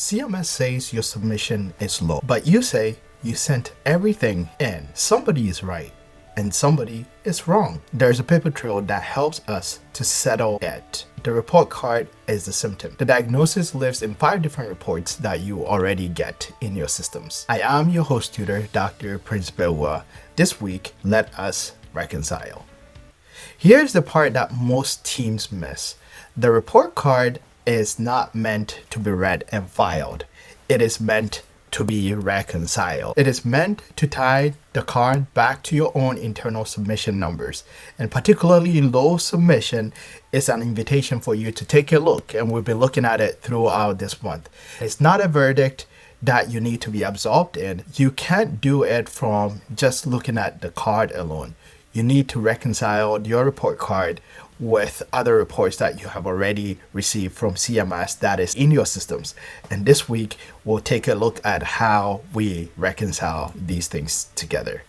CMS says your submission is low, but you say you sent everything in. Somebody is right and somebody is wrong. There's a paper trail that helps us to settle it. The report card is the symptom. The diagnosis lives in 5 different reports that you already get in your systems. I am your host tutor, Dr. Prince Baawuah. This week, let us reconcile. Here's the part that most teams miss. The report card is not meant to be read and filed. It is meant to be reconciled. It is meant to tie the card back to your own internal submission numbers. And particularly low submission is an invitation for you to take a look, and we'll be looking at it throughout this month. It's not a verdict that you need to be absorbed in. You can't do it from just looking at the card alone. You need to reconcile your report card with other reports that you have already received from CMS that is in your systems. And this week, we'll take a look at how we reconcile these things together.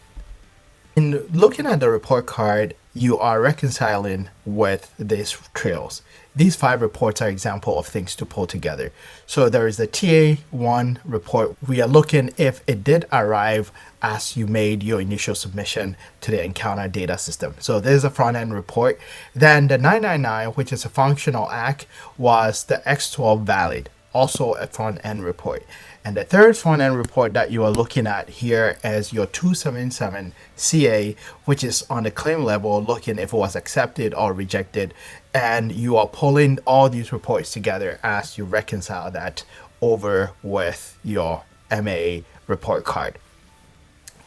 In looking at the report card, you are reconciling with these trails. These 5 reports are example of things to pull together. So there is the TA1 report. We are looking if it did arrive as you made your initial submission to the encounter data system. So there's a front end report. Then the 999, which is a functional act, was the X12 valid, also a front end report. And the third front end report that you are looking at here is your 277 CA, which is on the claim level, looking if it was accepted or rejected. And you are pulling all these reports together as you reconcile that over with your MA report card.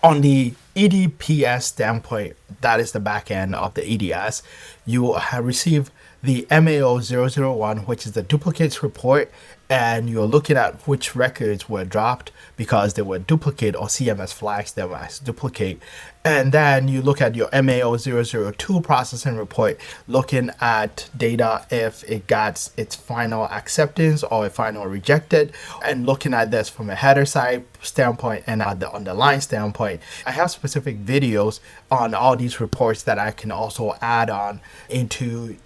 On the EDPS standpoint, that is the back end of the EDS, you have received the MAO001, which is the duplicates report, and you're looking at which records were dropped because they were duplicate or CMS flags them as duplicate. And then you look at your MAO002 processing report, looking at data if it got its final acceptance or a final rejected, and looking at this from a header side standpoint and at the underlying standpoint. I have specific videos on all these reports that I can also add on into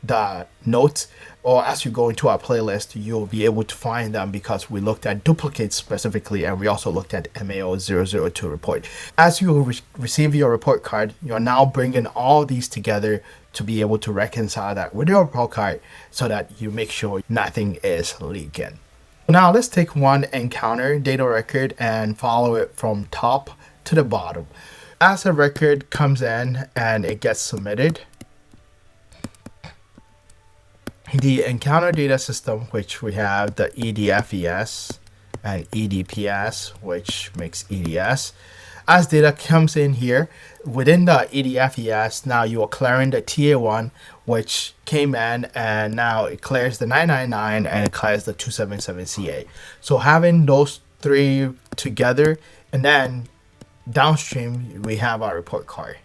the notes, or as you go into our playlist, you'll be able to find them because we looked at duplicates specifically, and we also looked at MAO002 report. As you receive your report card, you're now bringing all these together to be able to reconcile that with your report card so that you make sure nothing is leaking. Now let's take one encounter data record and follow it from top to the bottom. As a record comes in and it gets submitted, the encounter data system, which we have the EDPS and EDPS, which makes EDS. As data comes in here, within the EDPS, now you are clearing the TA1, which came in, and now it clears the 999 and it clears the 277 CA. So having those 3 together, and then downstream, we have our report card.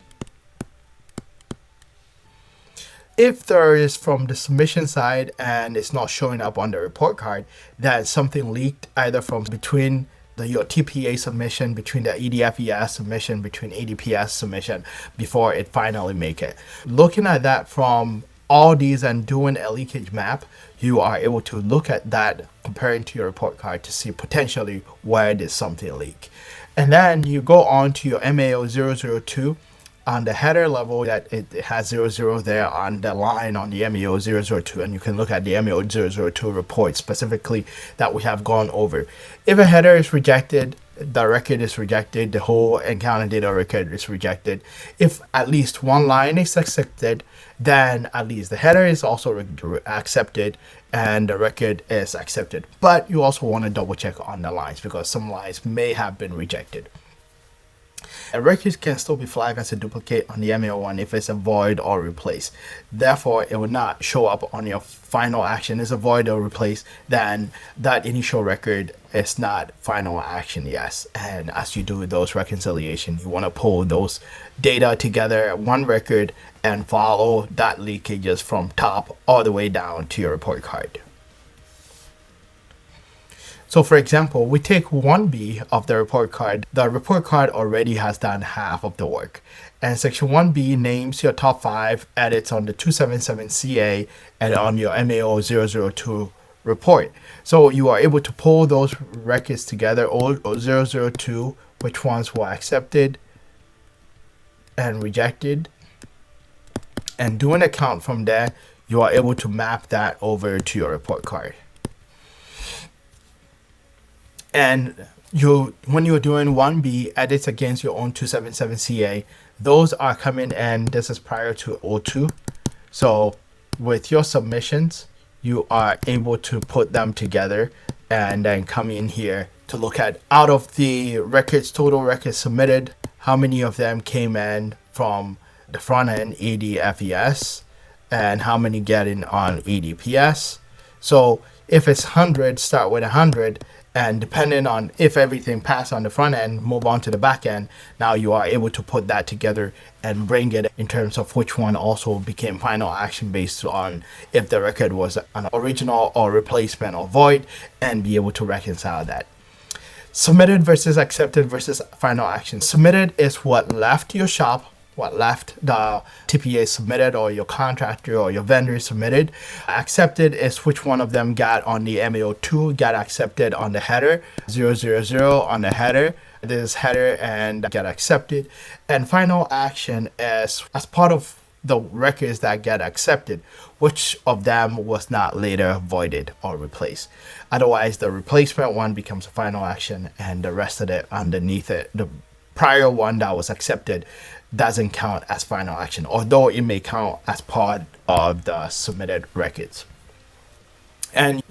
If there is from the submission side and it's not showing up on the report card, then something leaked either from between your TPA submission, between the EDPS submission, between EDPS submission before it finally make it. Looking at that from all these and doing a leakage map, you are able to look at that comparing to your report card to see potentially where did something leak. And then you go on to your MAO002. On the header level, that it has 00 there on the line on the MAO002, and you can look at the MAO002 report specifically that we have gone over. If a header is rejected, the record is rejected, the whole encounter data record is rejected. If at least one line is accepted, then at least the header is also accepted and the record is accepted. But you also want to double check on the lines because some lines may have been rejected. A record can still be flagged as a duplicate on the MA01 if it's a void or replace. Therefore, it will not show up on your final action. It's a void or replace, then that initial record is not final action, yes. And as you do those reconciliation, you want to pull those data together, one record, and follow that leakages from top all the way down to your report card. So for example, we take 1B of the report card. The report card already has done half of the work. And section 1B names your top 5 edits on the 277 CA and on your MAO002 report. So you are able to pull those records together, 002, which ones were accepted and rejected, and do an account from there. You are able to map that over to your report card. And when you're doing 1B edits against your own 277CA, those are coming in. This is prior to 02. So with your submissions, you are able to put them together and then come in here to look at, out of the records, total records submitted, how many of them came in from the front end EDPS and how many get in on EDPS. So if it's 100, start with 100. And depending on if everything passed on the front end, move on to the back end. Now you are able to put that together and bring it in terms of which one also became final action based on if the record was an original or replacement or void, and be able to reconcile that. Submitted versus accepted versus final action. Submitted is what left your shop, what left the TPA submitted, or your contractor or your vendor submitted. Accepted is which one of them got on the MAO2, got accepted on the header, 000 on the header. This header and get accepted. And final action is as part of the records that get accepted, which of them was not later voided or replaced. Otherwise, the replacement one becomes a final action, and the rest of it underneath it, the prior one that was accepted, doesn't count as final action, although it may count as part of the submitted records. And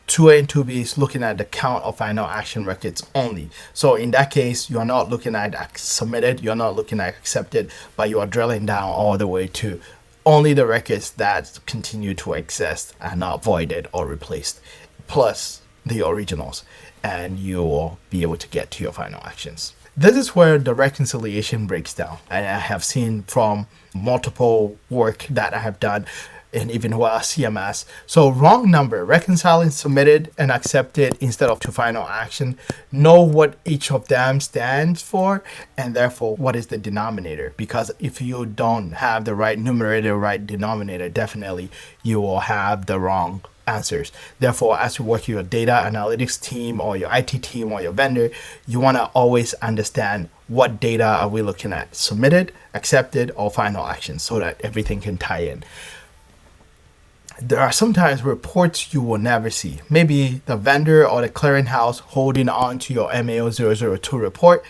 2A and 2B is looking at the count of final action records only. So in that case, you're not looking at submitted, you're not looking at accepted, but you are drilling down all the way to only the records that continue to exist and not voided or replaced, plus the originals, and you will be able to get to your final actions. This is where the reconciliation breaks down. And I have seen from multiple work that I have done, and even CMS. So wrong number, reconciling submitted and accepted instead of to final action. Know what each of them stands for, and therefore what is the denominator. Because if you don't have the right numerator, right denominator, definitely you will have the wrong answers. Therefore, as you work with your data analytics team or your IT team or your vendor, you want to always understand what data are we looking at, submitted, accepted, or final action, so that everything can tie in. There are sometimes reports you will never see. Maybe the vendor or the clearinghouse holding on to your MAO 002 report,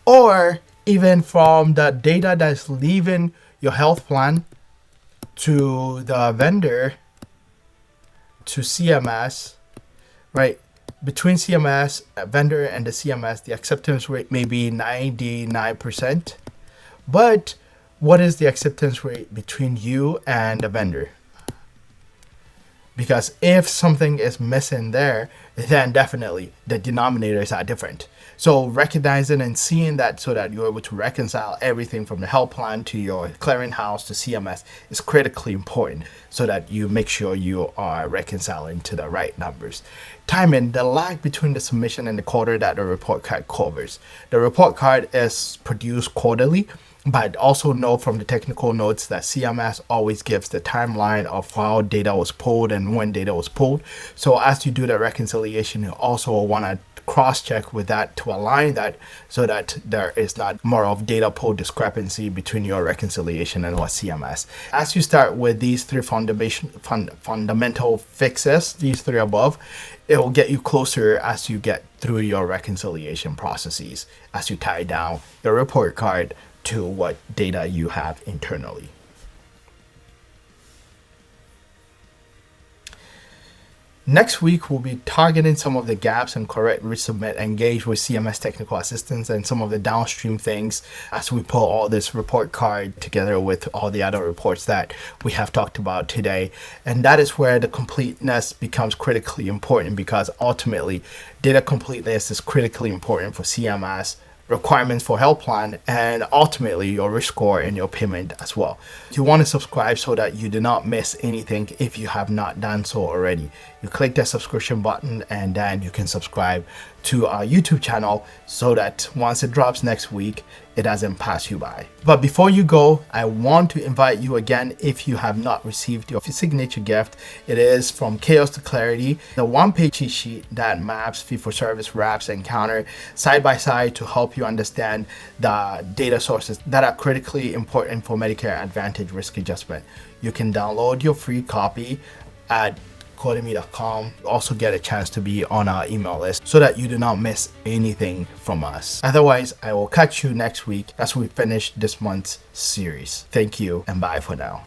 or even from the data that's leaving your health plan to the vendor to CMS, right? Between CMS, vendor, and the CMS, the acceptance rate may be 99%. But what is the acceptance rate between you and the vendor? Because if something is missing there, then definitely the denominators are different. So recognizing and seeing that so that you're able to reconcile everything from the health plan to your clearinghouse to CMS is critically important, so that you make sure you are reconciling to the right numbers. Timing, the lag between the submission and the quarter that the report card covers. The report card is produced quarterly, but also know from the technical notes that CMS always gives the timeline of how data was pulled and when data was pulled. So as you do the reconciliation, you also want to cross-check with that to align that, so that there is not more of data pull discrepancy between your reconciliation and what CMS. As you start with these three fundamental fixes, these three above, it will get you closer as you get through your reconciliation processes, as you tie down your report card to what data you have internally. Next week, we'll be targeting some of the gaps and correct resubmit, engage with CMS technical assistance, and some of the downstream things as we pull all this report card together with all the other reports that we have talked about today. And that is where the completeness becomes critically important, because ultimately data completeness is critically important for CMS requirements for health plan, and ultimately your risk score and your payment as well. You want to subscribe so that you do not miss anything if you have not done so already. You click the subscription button and then you can subscribe to our YouTube channel so that once it drops next week, it doesn't pass you by. But before you go, I want to invite you again, if you have not received your signature gift, it is From Chaos to Clarity, the one-page cheat sheet that maps fee-for-service wraps and counter side by side to help you understand the data sources that are critically important for Medicare Advantage risk adjustment. You can download your free copy at codemy.com. Also get a chance to be on our email list so that you do not miss anything from us. Otherwise, I will catch you next week as we finish this month's series. Thank you and bye for now.